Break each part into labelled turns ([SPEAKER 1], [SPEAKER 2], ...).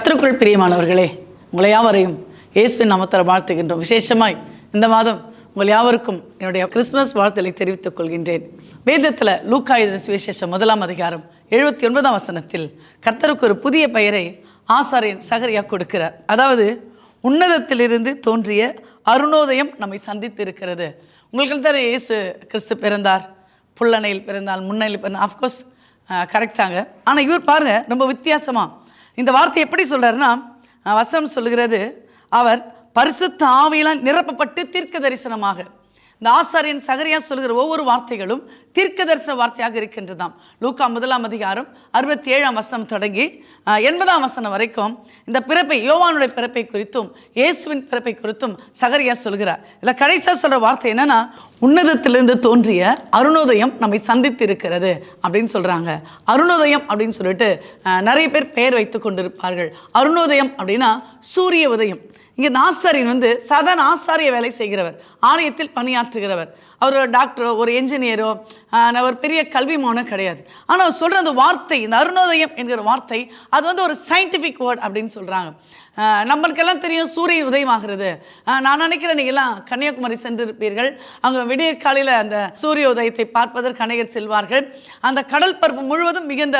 [SPEAKER 1] கர்த்தருக்குள் பிரியமானவர்களே, உங்களை யாவரையும் இயேசுவின் நாமத்தில் வாழ்த்துகின்றோம். விசேஷமாய் இந்த மாதம் உங்கள் யாவருக்கும் என்னுடைய கிறிஸ்துமஸ் வாழ்த்துக்களை தெரிவித்துக் கொள்கின்றேன். வேதத்தில் லூக்கா எழுதின சுவிசேஷம் 1 அதிகாரம் 79 வசனத்தில் கர்த்தருக்கு ஒரு புதிய பெயரை ஆசாரியன் சகரியா கொடுக்கிறார். அதாவது உன்னதத்திலிருந்து தோன்றிய அருணோதயம் நம்மை சந்தித்து இருக்கிறது. உங்களுக்கு தர இயேசு கிறிஸ்து பிறந்தார், புல்லணையில் பிறந்தால் முன்னையில் பிறந்தால், ஆஃப்கோர்ஸ் கரெக்டாங்க. ஆனால் இவர் பாருங்க, ரொம்ப வித்தியாசமாக இந்த வார்த்தை எப்படி சொல்கிறாருன்னா, வசனம் சொல்லுகிறது, அவர் பரிசுத்த ஆவியினால் நிரப்பப்பட்டு தீர்க்க தரிசனமாக. இந்த ஆசாரியன் சகரியா சொல்கிற ஒவ்வொரு வார்த்தைகளும் தீர்க்க தரிசன வார்த்தையாக இருக்கின்றதாம். லூக்கா 1 அதிகாரம் 67 வசனம் தொடங்கி 80 வசனம் வரைக்கும் இந்த பிறப்பை, யோவானுடைய பிறப்பை குறித்தும் இயேசுவின் பிறப்பை குறித்தும் சகரியா சொல்கிறார். இதில் கடைசியாக சொல்கிற வார்த்தை என்னன்னா, உன்னதத்திலிருந்து தோன்றிய அருணோதயம் நம்மை சந்தித்து இருக்கிறது அப்படின்னு சொல்கிறாங்க. அருணோதயம் அப்படின்னு சொல்லிட்டு நிறைய பேர் பெயர் வைத்து கொண்டிருப்பார்கள். அருணோதயம் அப்படின்னா சூரிய உதயம். இங்கே இந்த ஆசாரியன் சாதாரண ஆசாரிய வேலை செய்கிறவர், ஆலயத்தில் பணியாற்றுகிறவர். அவர் ஒரு டாக்டரோ ஒரு என்ஜினியரோ ஒரு பெரிய கல்விமானோ கிடையாது. ஆனால் அவர் சொல்கிற அந்த வார்த்தை, இந்த அருணோதயம் என்கிற வார்த்தை, அது ஒரு சயின்டிஃபிக் வேர்ட் அப்படின்னு சொல்கிறாங்க. நம்மளுக்கெல்லாம் தெரியும் சூரியன் உதயமாகிறது. நான் நினைக்கிறேன் நீங்கள்லாம் கன்னியாகுமரி சென்றிருப்பீர்கள். அங்கே விடியற் காலையில் அந்த சூரிய உதயத்தை பார்ப்பதற்கு அநேகர் செல்வார்கள். அந்த கடல் பரப்பு முழுவதும் மிகுந்த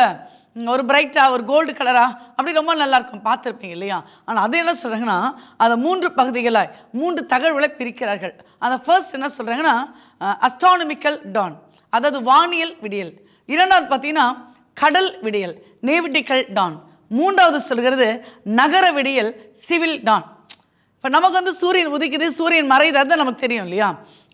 [SPEAKER 1] ஒரு பிரைட்டாக, ஒரு கோல்டு கலராக, அப்படி ரொம்ப நல்லாயிருக்கும், பார்த்துருப்பீங்க இல்லையா? ஆனால் அது என்ன சொல்கிறாங்கன்னா, அதை 3 பகுதிகளாய் 3 தகவல்களை பிரிக்கிறார்கள். அந்த ஃபர்ஸ்ட் என்ன சொல்கிறாங்கன்னா, அஸ்ட்ரானமிக்கல் டான், அதாவது வானியல் விடியல். இரண்டாவது பார்த்தீங்கன்னா கடல் விடியல், நேவிட்டிக்கல் டான். மூன்றாவது சொல்கிறது நகர விடியல், சிவில் டான். இப்போ நமக்கு சூரியன் உதிக்குது, சூரியன் மறையுது, அதுதான் நமக்கு தெரியும் இல்லையா?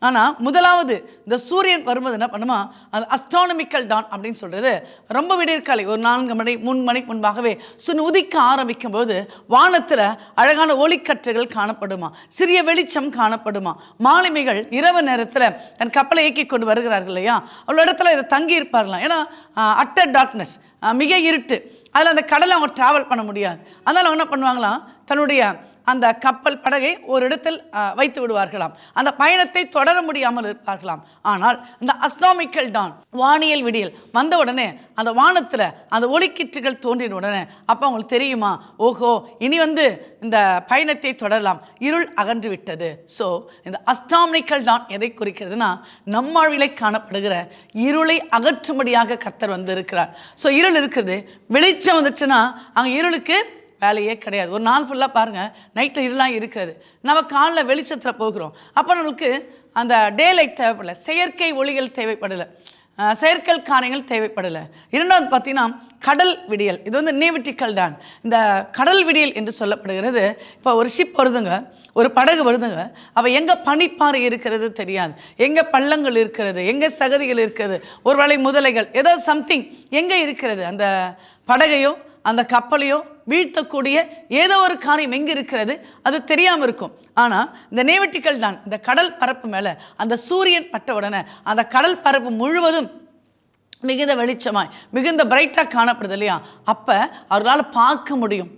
[SPEAKER 1] ஆனால் முதலாவது இந்த சூரியன் வரும்போது என்ன பண்ணுமா, அது அஸ்ட்ரானமிக்கல் டான் அப்படின்னு சொல்கிறது. ரொம்ப விடியற்காலை ஒரு 4 மணி 3 மணிக்கு முன்பாகவே சூரியன் உதிக்க ஆரம்பிக்கும் போது வானத்தில் அழகான ஒளிக்கற்றுகள் காணப்படுமா, சிறிய வெளிச்சம் காணப்படுமா. மாலுமிகள் இரவு நேரத்தில் தன் கப்பலை இயக்கி கொண்டு வருகிறார்கள் இல்லையா, அவ்வளோ இடத்துல இதை தங்கி இருப்பார்களாம். ஏன்னா அட்டர் டார்க்னஸ், மிக இருட்டு, அதில் அந்த கடலை அவங்க ட்ராவல் பண்ண முடியாது. அதனால் அவங்க என்ன பண்ணுவாங்களாம், தன்னுடைய அந்த கப்பல் படகை ஒரு இடத்தில் வைத்து விடுவார்களாம். அந்த பயணத்தை தொடர முடியாமல் இருப்பார்களாம். ஆனால் இந்த அஸ்ட்ரானமிக்கல் டான், வானியல் விடியல் வந்த உடனே அந்த வானத்தில் அந்த ஒளிக்கீற்றுகள் தோன்றின உடனே அப்போ அவங்களுக்கு தெரியுமா, ஓஹோ இனி இந்த பயணத்தை தொடரலாம், இருள் அகன்று விட்டது. ஸோ இந்த அஸ்ட்ரானமிக்கல் டான் எதை குறிக்கிறதுனா, நம்மாழ்விலை காணப்படுகிற இருளை அகற்றும்படியாக கர்த்தர் இருக்கிறார். ஸோ இருள் இருக்குது, வெளிச்சம் வந்துச்சுன்னா அங்கே இருளுக்கு வேலையே கிடையாது. ஒரு நாள் ஃபுல்லாக பாருங்கள், நைட்டில் இருளாக இருக்கிறது, நம்ம காலைல வெளிச்சத்தில் போகிறோம். அப்போ நம்மளுக்கு அந்த டே லைட் தேவைப்படலை, செயற்கை ஒளிகள் தேவைப்படலை, செயற்கை காரியங்கள் தேவைப்படலை. இரண்டாவது பார்த்தீங்கன்னா கடல் விடியல், இது நேவிட்டிக்கல் டான். இந்த கடல் விடியல் என்று சொல்லப்படுகிறது. இப்போ ஒரு ஷிப் வருதுங்க, ஒரு படகு வருதுங்க, அவள் எங்கே பனிப்பாறை இருக்கிறது தெரியாது, எங்கே பள்ளங்கள் இருக்கிறது, எங்கே சகதிகள் இருக்கிறது, ஒரு வேளை முதலைகள், ஏதோ சம்திங் எங்கே இருக்கிறது, அந்த படகையோ அந்த கப்பலையோ வீழ்த்தக்கூடிய ஏதோ ஒரு காரியம் எங்கே இருக்கிறது அது தெரியாமல் இருக்கும். ஆனால் இந்த நேவிட்டிக்கல் டான், இந்த கடல் பரப்பு மேலே அந்த சூரியன் பட்ட உடனே அந்த கடல் பரப்பு முழுவதும் மிகுந்த வெளிச்சமாய், மிகுந்த பிரைட்டாக காணப்படுது இல்லையா? அப்போ அவர்களால் பார்க்க முடியும்.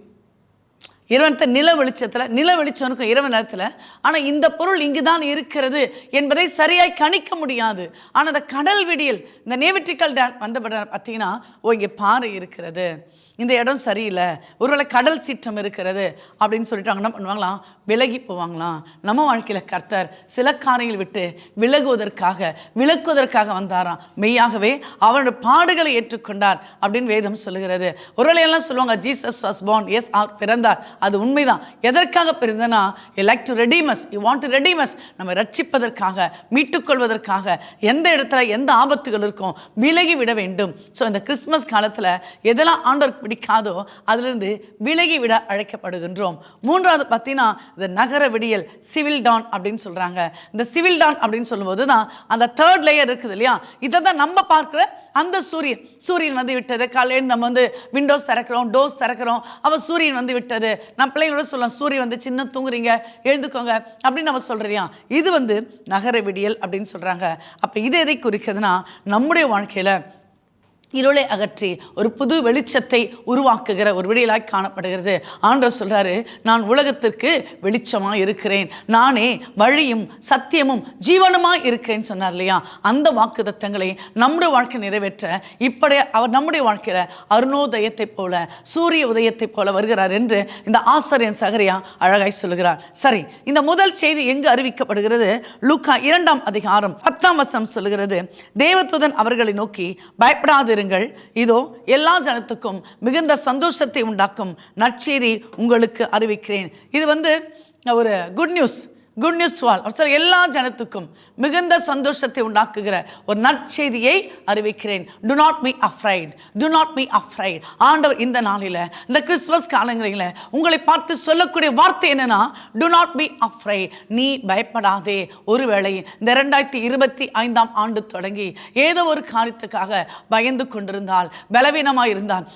[SPEAKER 1] இரவனத்தை நில வெளிச்சத்தில், நில வெளிச்சம் இருக்கும் இரவு நேரத்தில். ஆனால் இந்த பொருள் இங்கு தான் இருக்கிறது என்பதை சரியாய் கணிக்க முடியாது. ஆனால் அந்த கடல் விடியல், இந்த நேவிட்டிக்கல் டான் வந்தபட பார்த்தீங்கன்னா, இங்கே பாறை இருக்கிறது, இந்த இடம் சரியில்லை, ஒருவேளை கடல் சீற்றம் இருக்கிறது அப்படின்னு சொல்லிட்டு அவங்க என்ன பண்ணுவாங்களாம், விலகி போவாங்களாம். நம்ம வாழ்க்கையில் கர்த்தர் சில காரியங்களை விட்டு விலக்குவதற்காக வந்தாராம். மெய்யாகவே அவருடைய பாடுகளை ஏற்றுக்கொண்டார் அப்படின்னு வேதம் சொல்லுகிறது. ஒருவேளை எல்லாம் சொல்லுவாங்க, ஜீசஸ் வாஸ் born, எஸ் அவர் பிறந்தார், அது உண்மைதான். எதற்காக பிறந்தனா, you like to redeem us, you want to redeem us, நம்ம ரட்சிப்பதற்காக, மீட்டுக்கொள்வதற்காக. எந்த இடத்துல எந்த ஆபத்துகள் இருக்கும் விலகி விட வேண்டும். ஸோ இந்த கிறிஸ்மஸ் காலத்தில் எதெல்லாம் ஆண்டவருக்கு பிடிக்காதோ அதிலிருந்து விலகி விட அழைக்கப்படுகின்றோம். மூன்றாவது பார்த்தீங்கன்னா இந்த நகர விடியல், சிவில் டான் அப்படின்னு சொல்கிறாங்க. இந்த சிவில் டான் அப்படின்னு சொல்லும்போது தான் அந்த 3rd லேயர் இருக்குது இல்லையா, இதை தான் நம்ம பார்க்குற அந்த சூரியன் விட்டது. காலையில் நம்ம விண்டோஸ் திறக்கிறோம், டோர்ஸ் திறக்கிறோம், அவள் சூரியன் விட்டது. நம்ம பிள்ளைங்களோட சொல்லலாம், சூரியன் சின்ன தூங்குறீங்க, எழுந்துக்கோங்க அப்படின்னு நம்ம சொல்கிறியா. இது நகர விடியல் அப்படின்னு சொல்கிறாங்க. அப்போ இது எதை குறிக்கிறதுனா, நம்முடைய வாழ்க்கையில் இருளை அகற்றி ஒரு புது வெளிச்சத்தை உருவாக்குகிற ஒரு விடியலாய் காணப்படுகிறது. ஆண்டவர் சொல்றாரு, நான் உலகத்திற்கு வெளிச்சமாக இருக்கிறேன், நானே வழியும் சத்தியமும் ஜீவனுமாய் இருக்கிறேன்னு சொன்னார் இல்லையா? அந்த வாக்குத்தத்தங்களை நம்முடைய வாழ்க்கை நிறைவேற்ற இப்படி அவர் நம்முடைய வாழ்க்கையில அருணோதயத்தை போல சூரிய உதயத்தை போல வருகிறார் என்று இந்த ஆசாரியன் சகரியா அழகாய் சொல்லுகிறார். சரி, இந்த முதல் செய்தி எங்கு அறிவிக்கப்படுகிறது? லூக்கா 2ஆம் அதிகாரம் 10ஆம் வசனம் சொல்லுகிறது, தேவதூதன் அவர்களை நோக்கி, பயப்படாது, இதோ எல்லா ஜனத்துக்கும் மிகுந்த சந்தோஷத்தை உண்டாக்கும் நற்செய்தி உங்களுக்கு அறிவிக்கிறேன். இது ஒரு குட் நியூஸ் எல்லா ஜனத்துக்கும் மிகுந்த சந்தோஷத்தை உண்டாக்குகிற ஒரு நற்செய்தியை அறிவிக்கிறேன். Do not be afraid. ஆண்டவர் இந்த நாளில், இந்த கிறிஸ்துமஸ் காலங்களில் உங்களை பார்த்து சொல்லக்கூடிய வார்த்தை என்னன்னா, டு நாட் பி அஃப்ரைட். நீ பயப்படாதே. ஒருவேளை இந்த 2025ஆம் ஆண்டு தொடங்கி ஏதோ ஒரு காரியத்துக்காக பயந்து கொண்டிருந்தால், பலவீனமாக இருந்தால்,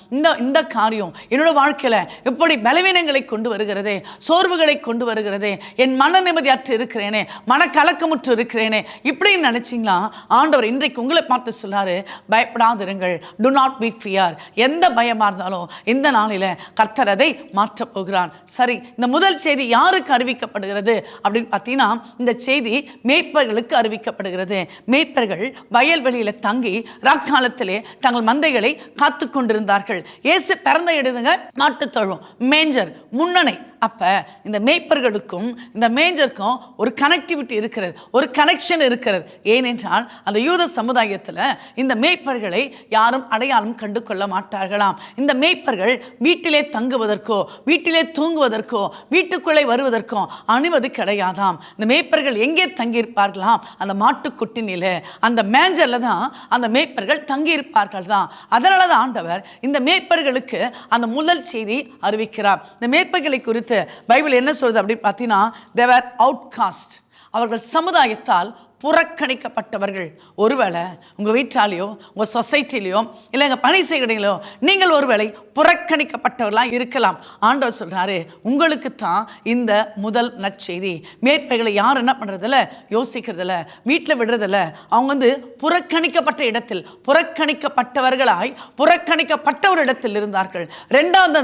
[SPEAKER 1] இந்த காரியம் என்னோட வாழ்க்கையில் எப்படி பலவீனங்களை கொண்டு வருகிறதே, சோர்வுகளை கொண்டு வருகிறதே, என் மன நிம்மதி இருக்கிறேனே, மனக்கலக்கமுற்று இருக்கிறேனே, இப்படி நினைச்சீங்களா? ஆண்டவர் இன்றைக்கு உங்களை பார்த்து சொன்னாரு, பயப்படாதிருங்கள். To not B fear. எந்த பயமா இருந்தாலும் இந்த நாளில கர்த்தர் அதை மாற்றப் போகிறான். சரி, இந்த முதல் செய்தி யாருக்கு அறிவிக்கப்படுகிறது அப்படின்னு பார்த்தீங்கன்னா, இந்த செய்தி மேய்ப்பர்களுக்கு அறிவிக்கப்படுகிறது. மேய்ப்பர்கள் வயல்வெளியில தங்கி ராக்காலத்திலே தங்கள் மந்தைகளை காத்து கொண்டிருந்தார்கள். இயேசு பிறந்த இடத்துங்க மாட்டுத்தொழுவம், மேஞ்சர், முன்னணை. அப்ப இந்த மேய்ப்பர்களுக்கும் இந்த மேஞ்சருக்கும் ஒரு கனெக்டிவிட்டி இருக்கிறது, ஒரு கனெக்ஷன் இருக்கிறது. ஏனென்றால் அந்த யூத சமுதாயத்தில் இந்த மேய்ப்பர்களை யாரும் அடையாளம் கண்டு கொள்ள மாட்டார்களாம். இந்த மேய்ப்பர்கள் வீட்டிலே தங்குவதற்கோ வீட்டிலே தூங்குவதற்கோ வீட்டுக்குள்ளே வருவதற்கோ அனுமதி கிடையாதாம். இந்த மேய்ப்பர்கள் எங்கே தங்கியிருப்பார்களாம்? அந்த மாட்டுக்குட்டினிலே, அந்த மேஞ்சர்ல தான் அந்த மேய்ப்பர்கள் தங்கியிருப்பார்கள் தான். அதனால தான் ஆண்டவர் இந்த மேய்ப்பர்களுக்கு அந்த முதல் செய்தி அறிவிக்கிறார். இந்த மேய்ப்பர்களை குறித்து பைபிள் என்ன சொல்றது அப்படின்னு பார்த்தீங்கன்னா, they were outcast. அவர்கள் சமுதாயத்தால் புறக்கணிக்கப்பட்டவர்கள். ஒருவேளை உங்கள் வீட்டாலேயோ உங்கள் சொசைட்டிலையோ இல்லை எங்கள் பணி செய்கிறீங்களோ நீங்கள் ஒருவேளை புறக்கணிக்கப்பட்டவர்களாக இருக்கலாம். ஆண்டவர் சொல்கிறாரு, உங்களுக்கு தான் இந்த முதல் நற்செய்தி. மேற்பைகளை யார் என்ன பண்ணுறதில்ல, யோசிக்கிறதில்ல, வீட்டில் விடுறதில்ல. அவங்க புறக்கணிக்கப்பட்ட இடத்தில், புறக்கணிக்கப்பட்டவர்களாய் புறக்கணிக்கப்பட்ட ஒரு இடத்தில் இருந்தார்கள். ரெண்டாவது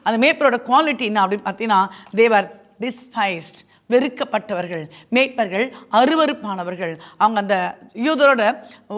[SPEAKER 1] அந்த மேய்ப்பரோட குவாலிட்டி என்ன அப்படின்னு பார்த்தீங்கன்னா, தேவர் டிஸ்பைஸ்ட், வெறுக்கப்பட்டவர்கள். மேய்ப்பர்கள் அருவருப்பானவர்கள். அவங்க அந்த யூதரோட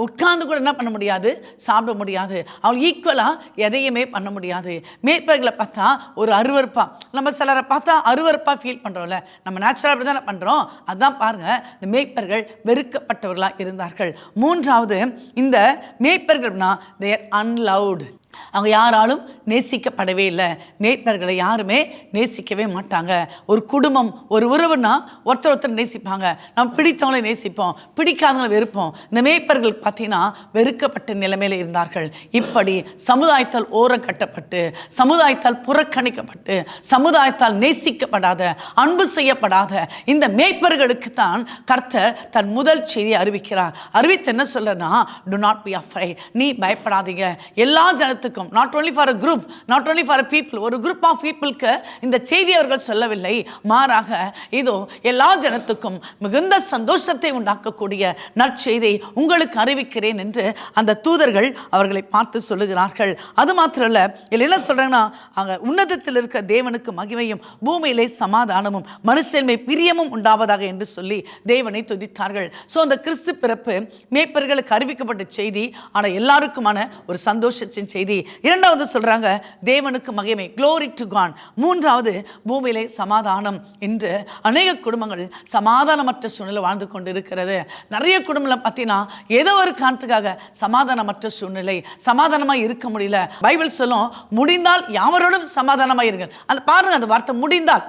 [SPEAKER 1] உட்கார்ந்து கூட என்ன பண்ண முடியாது, சாப்பிட முடியாது. அவங்க ஈக்குவலாக எதையுமே பண்ண முடியாது. மேய்ப்பர்களை பார்த்தா ஒரு அருவருப்பா, நம்ம சிலரை பார்த்தா அருவருப்பாக ஃபீல் பண்ணுறோம்ல, நம்ம நேச்சுரலாக அப்படி தானே பண்ணுறோம். அதுதான் பாருங்கள், இந்த மேய்ப்பர்கள் வெறுக்கப்பட்டவர்களாக இருந்தார்கள். மூன்றாவது, இந்த மேய்ப்பர்கள்னா தேர் அன்லவ்டு. அவங்க யாராலும் நேசிக்கப்படவே இல்லை. மேய்ப்பர்களை யாருமே நேசிக்கவே மாட்டாங்க. ஒரு குடும்பம், ஒரு உறவுனா ஒருத்தர் நேசிப்பாங்க. நம்ம பிடித்தவங்களை நேசிப்போம், பிடிக்காதவங்களை வெறுப்போம். இந்த மேய்ப்பர்கள் பார்த்தீங்கன்னா வெறுக்கப்பட்ட நிலைமையில் இருந்தார்கள். இப்படி சமுதாயத்தால் ஓரம் கட்டப்பட்டு, சமுதாயத்தால் புறக்கணிக்கப்பட்டு, சமுதாயத்தால் நேசிக்கப்படாத, அன்பு செய்யப்படாத இந்த மேய்ப்பர்களுக்கு தான் கர்த்தர் தன் முதல் செய்தியை அறிவிக்கிறார். அறிவித்து என்ன சொல்றனா, டு நாட் பி அஃப்ரைட். நீ பயப்படாதீங்க. எல்லா ஜனத்துக்கும், not only for a group, not only for a people, ஒரு குரூப் ஆஃப் பீப்புளுக்கு இந்த செய்தி அவர்கள் சொல்லவில்லை. மாறாக இதோ எல்லா ஜனத்துக்கும் மிகுந்த சந்தோஷத்தை உண்டாக்கக்கூடிய நற்செய்தி உங்களுக்கு அறிவிக்கிறேன் என்று அந்த தூதர்கள் அவர்களை பார்த்து சொல்லுகிறார்கள். அது மாத்திரம் இல்ல, இல்லை என்ன சொல்றாங்கன்னா, அங்க உன்னதத்தில் இருக்க தேவனுக்கு மகிமையும் பூமியிலே சமாதானமும் மனுஷன்மை பிரியமும் உண்டாவதாக என்று சொல்லி தேவனை துதித்தார்கள். ஸோ அந்த கிறிஸ்து பிறப்பு மேய்ப்பர்களுக்கு அறிவிக்கப்பட்ட செய்தி, ஆனால் எல்லாருக்குமான ஒரு சந்தோஷத்தின் செய்தி. இரண்டாவது சொல்றாங்க தேவனுக்கு மகிமை, glory to God. மூன்றாவது பூமியிலே சமாதானம். இன்று அநேக குடும்பங்கள் சமாதானமற்ற சூழ்நிலை வாழ்ந்து கொண்டு இருக்கிறது. நிறைய குடும்பம் பார்த்தீங்கன்னா ஏதோ ஒரு காரணத்துக்காக சமாதானமற்ற சூழ்நிலை, சமாதானமாக இருக்க முடியல. பைபிள் சொல்லும், முடிந்தால் யாவரோடும் சமாதானமாக இருங்கள். அந்த பாருங்க, அந்த வார்த்தை முடிந்தால்,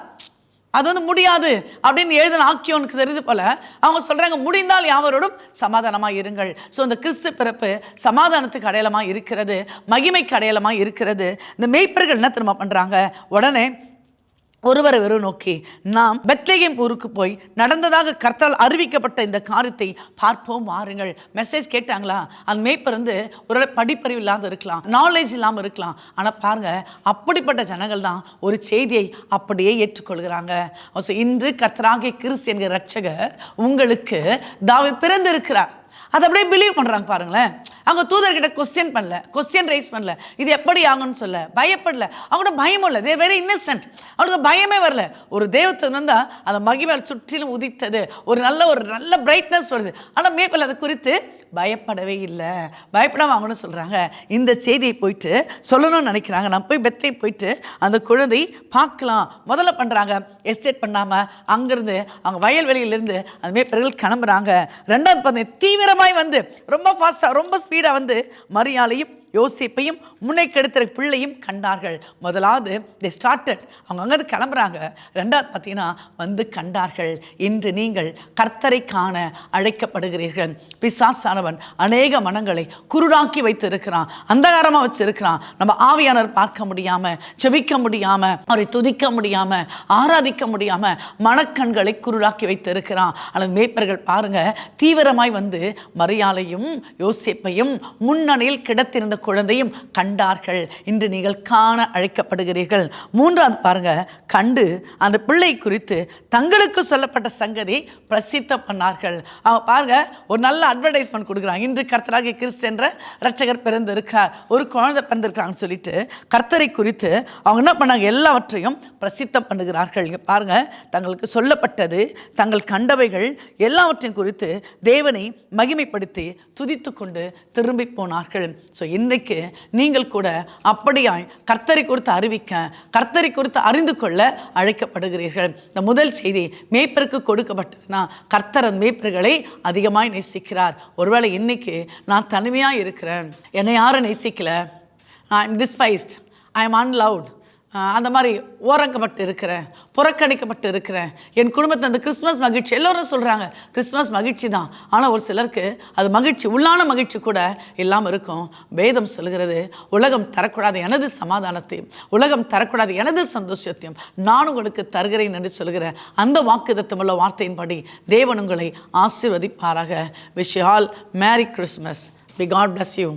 [SPEAKER 1] அது முடியாது அப்படின்னு எழுதின ஆக்கியோனுக்கு தெரியுது போல அவங்க சொல்றாங்க, முடிந்தால் யாவரோடும் சமாதானமாக இருங்கள். ஸோ இந்த கிறிஸ்து பிறப்பு சமாதானத்துக்கு அடையாளமாக இருக்கிறது, மகிமைக்கு அடையாளமாக இருக்கிறது. இந்த மேய்ப்பர்கள் என்ன திரும்ப பண்றாங்க, உடனே ஒருவரை நோக்கி, நாம் பெத்லகேம் ஊருக்கு போய் நடந்ததாக கர்த்தரால் அறிவிக்கப்பட்ட இந்த காரியத்தை பார்ப்போம் வாருங்கள். மெசேஜ் கேட்டாங்களா? அந்த மேய்ப்பர் ஒரு படிப்பறிவு இல்லாத இருக்கலாம், நாலேஜ் இல்லாமல் இருக்கலாம். ஆனால் பாருங்க, அப்படிப்பட்ட ஜனங்கள் தான் ஒரு செய்தியை அப்படியே ஏற்றுக்கொள்கிறாங்க. இன்று கர்த்தராகிய கிறிஸ்து என்கிற ரட்சகர் உங்களுக்கு தாவீது பிறந்திருக்கிறார். அதை அப்படியே பிலீவ் பண்ணுறாங்க பாருங்களேன். அவங்க தூதர்கிட்ட கொஸ்டின் ரைஸ் பண்ணல, இது எப்படி ஆகும்னு சொல்ல பயப்படல. அவங்களோட பயமும் இல்லை, தேர் வெரி இன்னசென்ட். அவங்களுக்கு பயமே வரல. ஒரு தேவதூதன் வந்தால் அந்த மகிமை சுற்றிலும் உதித்தது, ஒரு நல்ல பிரைட்னஸ் வருது. ஆனால் மேப்பிள் அதை குறித்து பயப்படவே இல்லை. பயப்படாமல் அவங்களும் சொல்கிறாங்க, இந்த செய்தியை போயிட்டு சொல்லணும்னு நினைக்கிறாங்க. நான் போய் பெத்தை போயிட்டு அந்த குழந்தை பார்க்கலாம் முதல்ல பண்ணுறாங்க. எஸ்டேட் பண்ணாமல் அங்கேருந்து அவங்க வயல்வெளியிலேருந்து அந்த மேய்ப்பர்கள் கிளம்புறாங்க. ரெண்டாவது பார்த்தீங்கன்னா தீவிரமாய் வந்து ரொம்ப ஃபாஸ்ட்டாக ரொம்ப ஸ்பீடாக வந்து மரியாளையும் யோசிப்பையும் முன்னை கெடுத்துற பிள்ளையும் கண்டார்கள். முதலாவது தி ஸ்டார்டட், அவங்க அங்கேருந்து கிளம்புறாங்க. ரெண்டாவது பார்த்தீங்கன்னா வந்து கண்டார்கள். இன்று நீங்கள் கர்த்தரை காண அழைக்கப்படுகிறீர்கள். பிசாசானவன் அநேக மனங்களை குருடாக்கி வைத்து இருக்கிறான், அந்தகாரமாக வச்சிருக்கிறான். நம்ம ஆவியானவர் பார்க்க முடியாமல், செபிக்க முடியாமல், அவரை துதிக்க முடியாமல், ஆராதிக்க முடியாமல் மனக்கண்களை குருடாக்கி வைத்து இருக்கிறான். அல்லது மேய்ப்பர்கள் பாருங்க, தீவிரமாய் வந்து மரியாளையும் யோசிப்பையும் முன்னணியில் கிடத்திருந்த குழந்தையும் கண்டார்கள். இன்று நீங்கள் காண அழைக்கப்படுகிறீர்கள். மூன்றாவது பாருங்க, கண்டு அந்த பிள்ளை குறித்து தங்களுக்கு சொல்லப்பட்ட சங்கதி பிரசித்தம் பண்ணார்கள். அவங்க பாருங்க, ஒரு நல்ல அட்வர்டைஸ்மெண்ட் கொடுக்குறாங்க. இன்று கர்த்தராகிய கிறிஸ்து என்ற இரட்சகர் பிறந்திருக்கிறார், ஒரு குழந்தை பிறந்திருக்கிறாங்கன்னு சொல்லிட்டு கர்த்தரை குறித்து அவங்க என்ன பண்ணாங்க, எல்லாவற்றையும் பிரசித்தம் பண்ணுகிறார்கள். இங்கே பாருங்க, தங்களுக்கு சொல்லப்பட்டது, தங்கள் கண்டவைகள் எல்லாவற்றையும் குறித்து தேவனை மகிமைப்படுத்தி துதித்து கொண்டு திரும்பி போனார்கள். ஸோ இன்றைக்கு நீங்கள் கூட அப்படியாய் கர்த்தரை குறித்து அறிவிக்க, கர்த்தரை குறித்து அறிந்து கொள்ள அழைக்கப்படுகிறீர்கள். இந்த முதல் செய்தி மேய்ப்பருக்கு கொடுக்கப்பட்டதுன்னா, கர்த்தர் மேய்ப்பர்களை அதிகமாய் நேசிக்கிறார். ஒருவேளை இன்னைக்கு நான் தனிமையாக இருக்கிறேன், என்னை யாரும் நேசிக்கல, I am despised, I am unloved, அந்த மாதிரி ஓரங்கப்பட்டு இருக்கிறேன், புறக்கணிக்கப்பட்டு இருக்கிறேன். என் குடும்பத்தை அந்த கிறிஸ்மஸ் மகிழ்ச்சி எல்லோரும் சொல்கிறாங்க, கிறிஸ்மஸ் மகிழ்ச்சி தான். ஆனால் ஒரு சிலருக்கு அது மகிழ்ச்சி, உள்ளான மகிழ்ச்சி கூட இல்லாமல் இருக்கும். வேதம் சொல்கிறது, உலகம் தரக்கூடாது எனது சமாதானத்தையும், உலகம் தரக்கூடாது எனது சந்தோஷத்தையும் நான் உங்களுக்கு தருகிறேன் என்று சொல்கிறேன். அந்த வாக்குத்தத்தமுள்ள வார்த்தையின்படி தேவன் உங்களை ஆசீர்வதிப்பாராக. Wish you all merry Christmas. Be God bless you.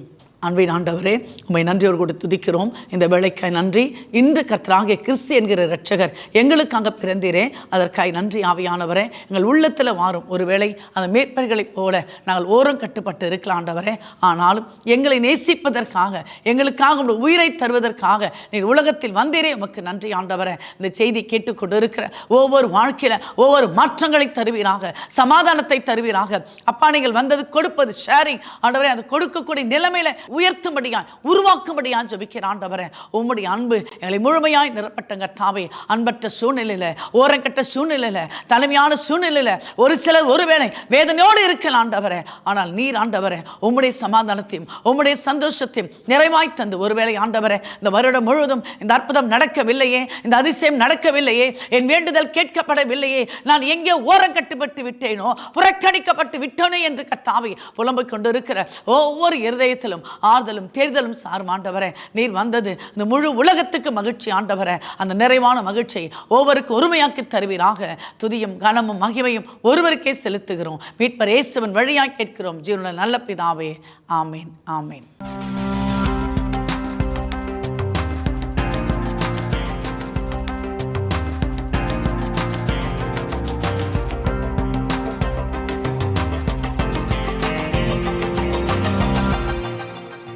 [SPEAKER 1] அன்பின் ஆண்டவரே, உம்மை நன்றியோடு கூட துதிக்கிறோம். இந்த வேளைக்காய் நன்றி. இன்று கர்த்தராகிய கிறிஸ்து என்கிற இரட்சகர் எங்களுக்காக பிறந்தீரே, அதற்காய் நன்றி. ஆவியானவரே, எங்கள் உள்ளத்தில் வாரும். ஒருவேளை அந்த மேய்ப்பர்களைப் போல நாங்கள் ஓரம் கட்டுப்பட்டு இருக்கலாம் ஆண்டவரே, ஆனாலும் எங்களை நேசிப்பதற்காக, எங்களுக்காக உங்கள் உயிரை தருவதற்காக நீர் உலகத்தில் வந்தீரே, உமக்கு நன்றி ஆண்டவரே. இந்த செய்தி கேட்டுக்கொண்டு இருக்கிற ஒவ்வொரு வாழ்க்கையில் ஒவ்வொரு மாற்றங்களை தருவீராக, சமாதானத்தை தருவீராக. அப்பா, நீங்கள் வந்தது கொடுப்பது ஷேரிங் ஆண்டவரே, அது கொடுக்கக்கூடிய நிலைமையில உயர்த்தும்படியாய் உருவாக்கும்படியாய் ஜெபிக்கிறேன் ஆண்டவரே. உம்முடைய அன்பு எங்களை முழுமையாய் நிரப்பட்டங்க கர்த்தாவே. அன்பற்ற சூழ்நிலையில, ஓரங்கட்ட சூழ்நிலையில, தலைமையான சூழ்நிலையில ஒரு சிலர் ஒருவேளை வேதனையோடு இருக்கலாம் ஆண்டவரே, ஆனால் நீர் ஆண்டவரே உம்முடைய சமாதானத்தையும் உம்முடைய சந்தோஷத்தையும் நிறைவாய் தந்து, ஒருவேளை ஆண்டவரே இந்த வருடம் முழுவதும் இந்த அற்புதம் நடக்கவில்லையே, இந்த அதிசயம் நடக்கவில்லையே, என் வேண்டுதல் கேட்கப்படவில்லையே, நான் எங்கே ஓரம் கட்டுப்பட்டு விட்டேனோ, புறக்கணிக்கப்பட்டு விட்டேனோ என்று கர்த்தாவே புலம்பிக் கொண்டு இருக்கிற ஒவ்வொரு இருதயத்திலும் ஆறுதலும் தேர்தலும் சாரும் ஆண்டவரே. நீர் வந்தது இந்த முழு உலகத்துக்கு மகிழ்ச்சி ஆண்டவரே. அந்த நிறைவான மகிழ்ச்சியை ஒவ்வொருக்கு ஒருமையாக்கி தருவீராக. துதியும் கனமும் மகிமையும் ஒருவருக்கே செலுத்துகிறோம். மீட்பர் இயேசுவின் வழியாய் கேட்கிறோம் ஜீவனுள்ள நல்ல பிதாவே. ஆமேன், ஆமேன்.